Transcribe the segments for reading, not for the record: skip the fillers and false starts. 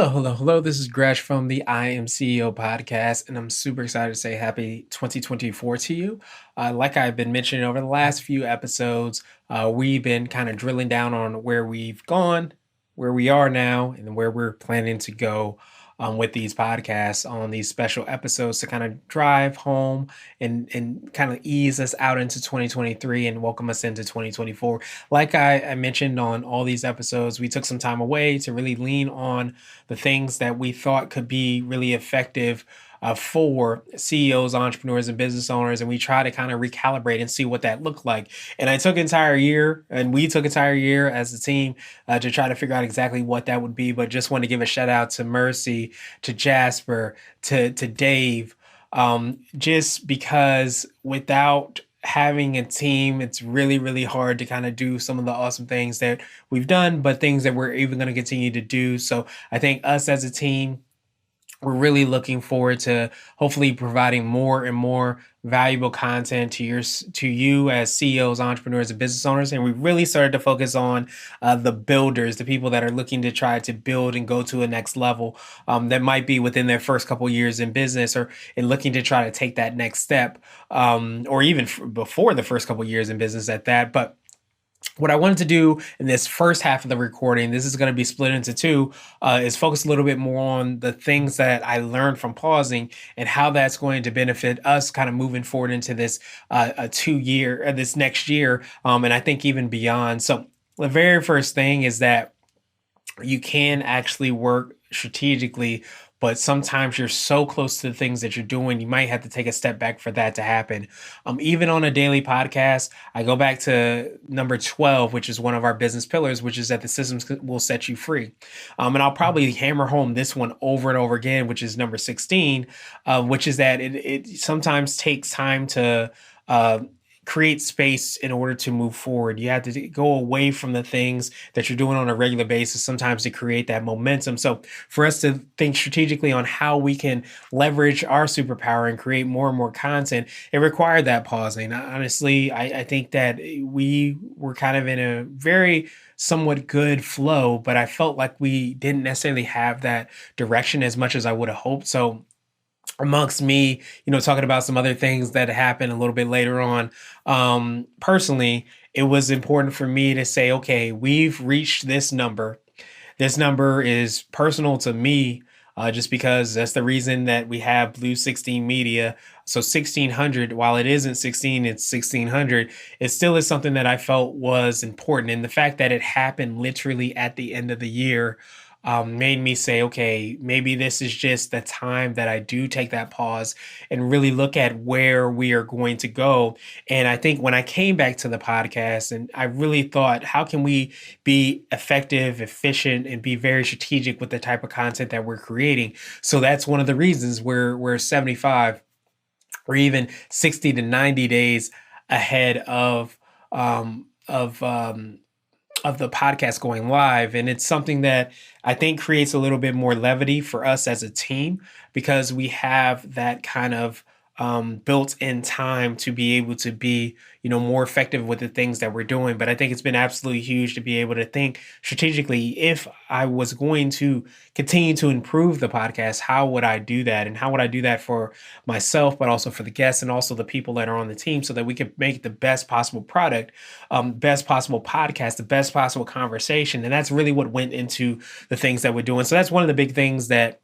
Hello. This is Gresh from the I Am CEO podcast, and I'm super excited to say happy 2024 to you. Like I've been mentioning over the last few episodes, we've been kind of drilling down on where we've gone, where we are now, and where we're planning to go with these podcasts on these special episodes to kind of drive home and kind of ease us out into 2023 and welcome us into 2024. Like I mentioned on all these episodes, we took some time away to really lean on the things that we thought could be really effective for CEOs, entrepreneurs, and business owners. And we try to kind of recalibrate and see what that looked like. And I took an entire year, and we took an entire year as a team to try to figure out exactly what that would be. But just want to give a shout out to Mercy, to Jasper, to Dave, just because without having a team, it's really hard to kind of do some of the awesome things that we've done, but things that we're even going to continue to do. So I think us as a team, we're really looking forward to hopefully providing more and more valuable content to you as CEOs, entrepreneurs, and business owners. And we really started to focus on the builders, the people that are looking to try to build and go to a next level, that might be within their first couple years in business or in looking to try to take that next step, or even before the first couple years in business at that. But what I wanted to do in this first half of the recording, this is going to be split into two, is focus a little bit more on the things that I learned from pausing and how that's going to benefit us kind of moving forward into this this next year, and I think even beyond. So the very first thing is that you can actually work strategically, but sometimes you're so close to the things that you're doing, you might have to take a step back for that to happen. Even on a daily podcast, I go back to number 12, which is one of our business pillars, which is that the systems will set you free. And I'll probably hammer home this one over and over again, which is number 16, which is that it sometimes takes time to create space in order to move forward. You have to go away from the things that you're doing on a regular basis sometimes to create that momentum. So for us to think strategically on how we can leverage our superpower and create more and more content, it required that pausing. Honestly, I think that we were kind of in a very somewhat good flow, but I felt like we didn't necessarily have that direction as much as I would have hoped. So amongst me, talking about some other things that happened a little bit later on, personally, it was important for me to say, okay, we've reached this number. This number is personal to me, just because that's the reason that we have Blue 16 Media. So 1600, while it isn't 16, it's 1600. It still is something that I felt was important. And the fact that it happened literally at the end of the year made me say, okay, maybe this is just the time that I do take that pause and really look at where we are going to go. And I think when I came back to the podcast and I really thought, how can we be effective, efficient, and be very strategic with the type of content that we're creating? So that's one of the reasons we're 75 or even 60 to 90 days ahead of the podcast going live. And it's something that I think creates a little bit more levity for us as a team because we have that kind of built-in time to be able to be, more effective with the things that we're doing. But I think it's been absolutely huge to be able to think strategically, if I was going to continue to improve the podcast, how would I do that? And how would I do that for myself, but also for the guests and also the people that are on the team so that we could make the best possible product, best possible podcast, the best possible conversation. And that's really what went into the things that we're doing. So that's one of the big things that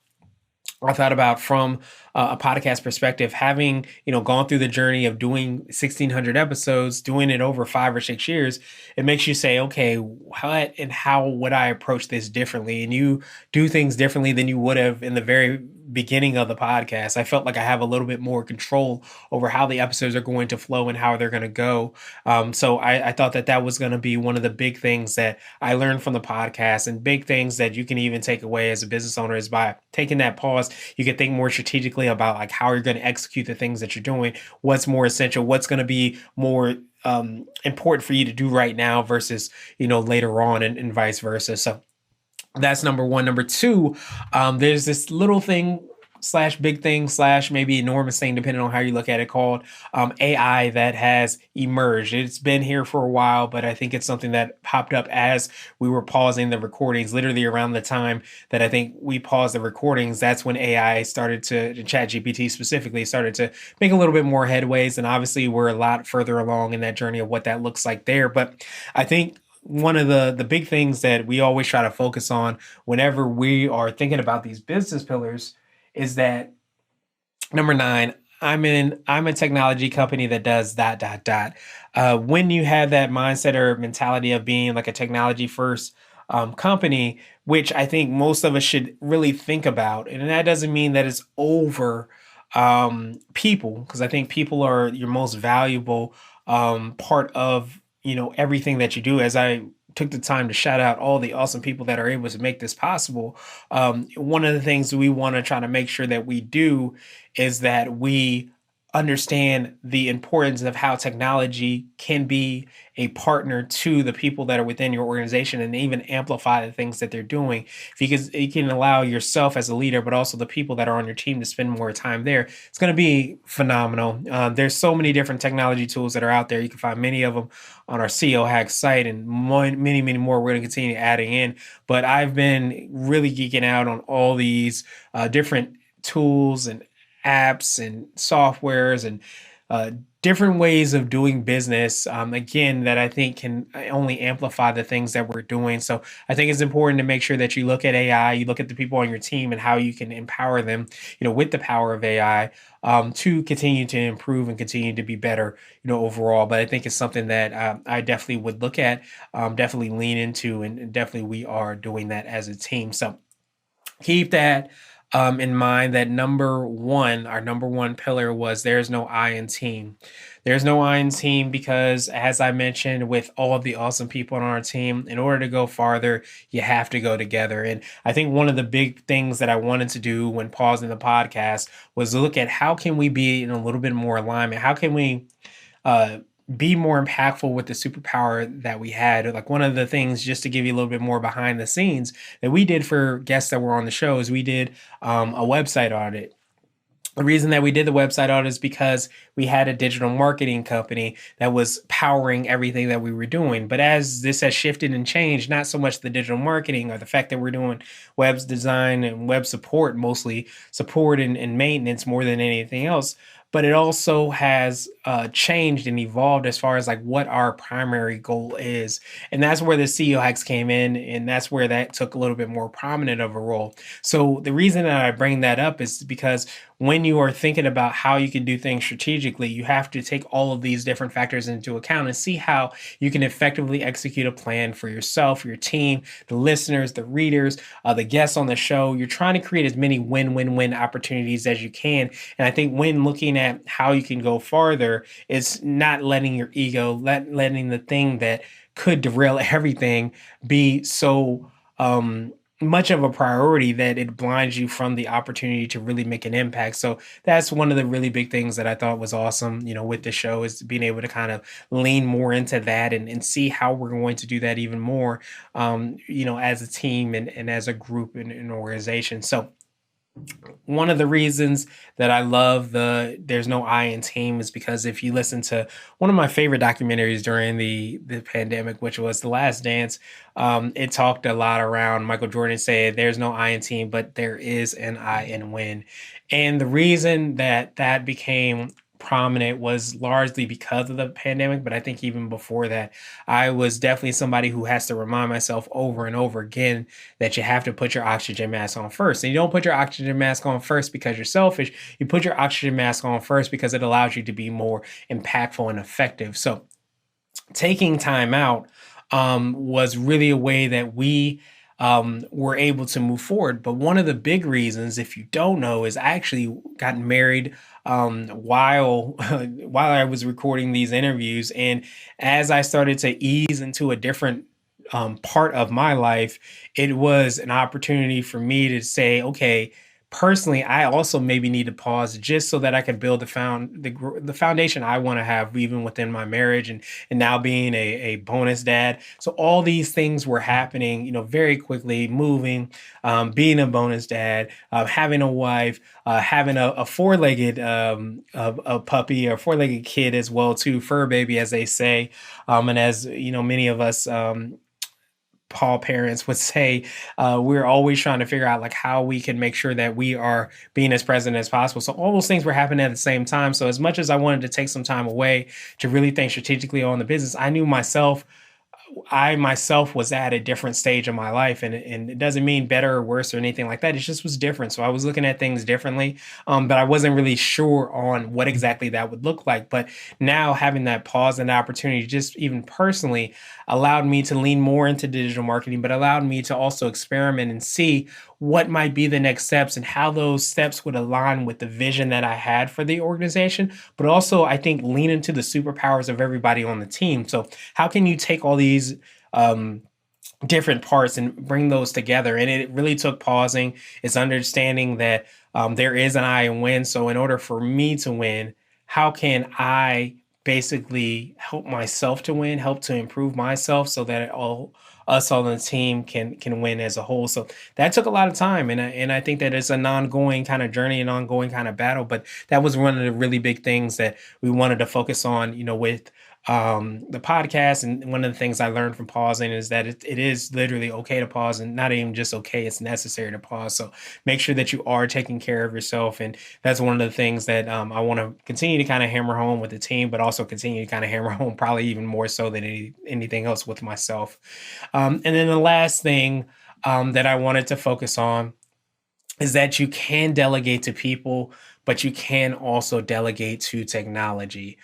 I thought about from a podcast perspective, having, gone through the journey of doing 1600 episodes, doing it over 5 or 6 years, it makes you say, okay, what and how would I approach this differently? And you do things differently than you would have in the very beginning of the podcast. I felt like I have a little bit more control over how the episodes are going to flow and how they're going to go. So I thought that was going to be one of the big things that I learned from the podcast, and big things that you can even take away as a business owner is by taking that pause. You can think more strategically about like how you're going to execute the things that you're doing, what's more essential, what's going to be more important for you to do right now versus, later on, and vice versa. So that's number one. Number two, there's this little thing slash big thing slash maybe enormous thing, depending on how you look at it, called AI that has emerged. It's been here for a while, but I think it's something that popped up as we were pausing the recordings, literally around the time that I think we paused the recordings. That's when AI started to ChatGPT specifically started to make a little bit more headways. And obviously, we're a lot further along in that journey of what that looks like there. But I think one of the big things that we always try to focus on whenever we are thinking about these business pillars is that number nine, I'm a technology company that does dot dot dot. When you have that mindset or mentality of being like a technology first company, which I think most of us should really think about, and that doesn't mean that it's over people, because I think people are your most valuable part of everything that you do. As I took the time to shout out all the awesome people that are able to make this possible. One of the things we want to try to make sure that we do is that we understand the importance of how technology can be a partner to the people that are within your organization and even amplify the things that they're doing, because it can allow yourself as a leader but also the people that are on your team to spend more time there. It's going to be phenomenal. There's so many different technology tools that are out there. You can find many of them on our CEO Hack site, and many more we're going to continue adding in. But I've been really geeking out on all these different tools and apps and softwares and uh, different ways of doing business, again, that I think can only amplify the things that we're doing. So I think it's important to make sure that you look at AI, you look at the people on your team and how you can empower them, with the power of AI, to continue to improve and continue to be better, overall. But I think it's something that I definitely would look at, definitely lean into, and definitely we are doing that as a team. So keep that in mind, that our number one pillar was there's no I in team. There's no I in team because, as I mentioned, with all of the awesome people on our team, in order to go farther, you have to go together. And I think one of the big things that I wanted to do when pausing the podcast was look at how can we be in a little bit more alignment? How can we uh, be more impactful with the superpower that we had? Like, one of the things, just to give you a little bit more behind the scenes, that we did for guests that were on the show is we did a website audit. The reason that we did the website audit is because we had a digital marketing company that was powering everything that we were doing. But as this has shifted and changed, not so much the digital marketing or the fact that we're doing web design and web support, mostly support and maintenance more than anything else, but it also has changed and evolved as far as like what our primary goal is. And that's where the CEO hacks came in, and that's where that took a little bit more prominent of a role. So the reason that I bring that up is because when you are thinking about how you can do things strategically, you have to take all of these different factors into account and see how you can effectively execute a plan for yourself, your team, the listeners, the readers, the guests on the show. You're trying to create as many win-win-win opportunities as you can. And I think when looking at how you can go farther, it's not letting your ego, letting the thing that could derail everything be so much of a priority that it blinds you from the opportunity to really make an impact. So that's one of the really big things that I thought was awesome, with the show, is being able to kind of lean more into that and see how we're going to do that even more, as a team and as a group and an organization. So one of the reasons that I love the There's No I in Team is because if you listen to one of my favorite documentaries during the pandemic, which was The Last Dance, it talked a lot around Michael Jordan said, "There's no I in team, but there is an I in win." And the reason that that became prominent was largely because of the pandemic, but I think even before that, I was definitely somebody who has to remind myself over and over again that you have to put your oxygen mask on first. And you don't put your oxygen mask on first because you're selfish. You put your oxygen mask on first because it allows you to be more impactful and effective. So taking time out was really a way that we were able to move forward. But one of the big reasons, if you don't know, is I actually got married while while I was recording these interviews, and as I started to ease into a different part of my life, it was an opportunity for me to say, okay, personally, I also maybe need to pause just so that I can build the foundation I want to have even within my marriage, and now being a bonus dad. So all these things were happening, very quickly, moving, being a bonus dad, having a wife, having a four-legged a puppy or four-legged kid as well too, fur baby as they say, and as many of us Paul parents would say, we're always trying to figure out like how we can make sure that we are being as present as possible. So all those things were happening at the same time. So as much as I wanted to take some time away to really think strategically on the business, I myself was at a different stage of my life, and it doesn't mean better or worse or anything like that. It just was different. So I was looking at things differently, but I wasn't really sure on what exactly that would look like. But now having that pause and opportunity, just even personally, allowed me to lean more into digital marketing, but allowed me to also experiment and see what might be the next steps and how those steps would align with the vision that I had for the organization. But also, I think lean into the superpowers of everybody on the team. So how can you take all these um, different parts and bring those together? And it really took pausing. It's understanding that there is an I and win. So in order for me to win, how can I basically help myself to win, help to improve myself so that all us on the team can win as a whole. So that took a lot of time, and I think that it's an ongoing kind of journey, an ongoing kind of battle. But that was one of the really big things that we wanted to focus on, with the podcast. And one of the things I learned from pausing is that it is literally okay to pause, and not even just okay, it's necessary to pause. So make sure that you are taking care of yourself. And that's one of the things that I want to continue to kind of hammer home with the team, but also continue to kind of hammer home probably even more so than anything else with myself. And then the last thing that I wanted to focus on is that you can delegate to people, but you can also delegate to technology.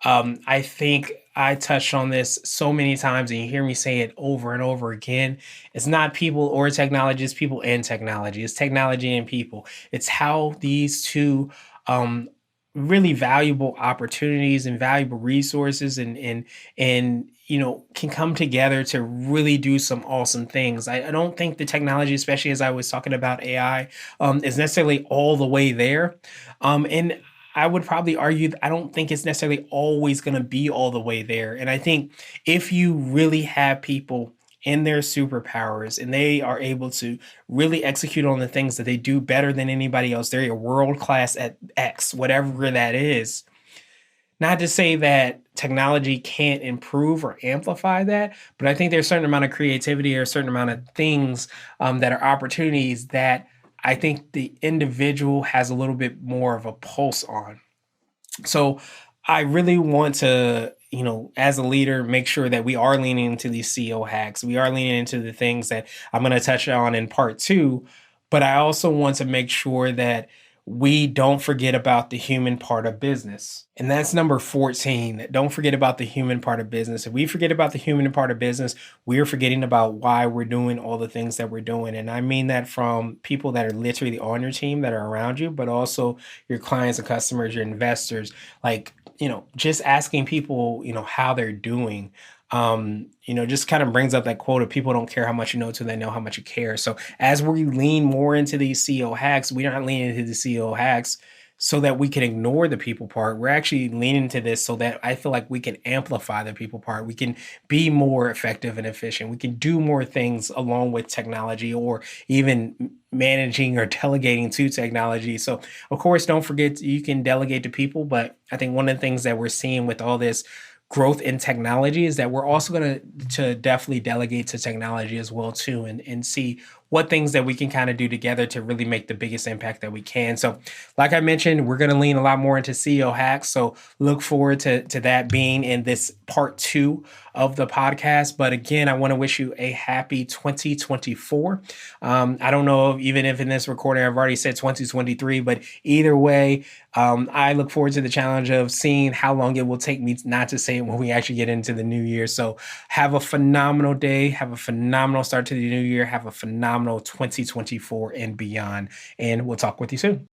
I think I touched on this so many times, and you hear me say it over and over again. It's not people or technology, it's people and technology. It's technology and people. It's how these two um, really valuable opportunities and valuable resources and can come together to really do some awesome things. I don't think the technology, especially as I was talking about AI, is necessarily all the way there. And I would probably argue I don't think it's necessarily always going to be all the way there. And I think if you really have people in their superpowers and they are able to really execute on the things that they do better than anybody else, they're a world class at X, whatever that is. Not to say that technology can't improve or amplify that, but I think there's a certain amount of creativity or a certain amount of things that are opportunities that I think the individual has a little bit more of a pulse on. So I really want to, as a leader, make sure that we are leaning into these CEO hacks. We are leaning into the things that I'm going to touch on in part two. But I also want to make sure that we don't forget about the human part of business. And that's number 14. Don't forget about the human part of business. If we forget about the human part of business, we're forgetting about why we're doing all the things that we're doing. And I mean that from people that are literally on your team that are around you, but also your clients and customers, your investors. Like, just asking people, how they're doing. Just kind of brings up that quote of people don't care how much you know till they know how much you care. So as we lean more into these CEO hacks, we're not leaning into the CEO hacks so that we can ignore the people part. We're actually leaning into this so that I feel like we can amplify the people part. We can be more effective and efficient. We can do more things along with technology or even managing or delegating to technology. So of course, don't forget you can delegate to people, but I think one of the things that we're seeing with all this growth in technology is that we're also going to definitely delegate to technology as well too, and see what things that we can kind of do together to really make the biggest impact that we can. So like I mentioned, we're going to lean a lot more into CEO hacks. So look forward to that being in this part two of the podcast. But again, I want to wish you a happy 2024. I don't know even if in this recording I've already said 2023, but either way, I look forward to the challenge of seeing how long it will take me not to say it when we actually get into the new year. So have a phenomenal day. Have a phenomenal start to the new year. Have a phenomenal 2024 and beyond. And we'll talk with you soon.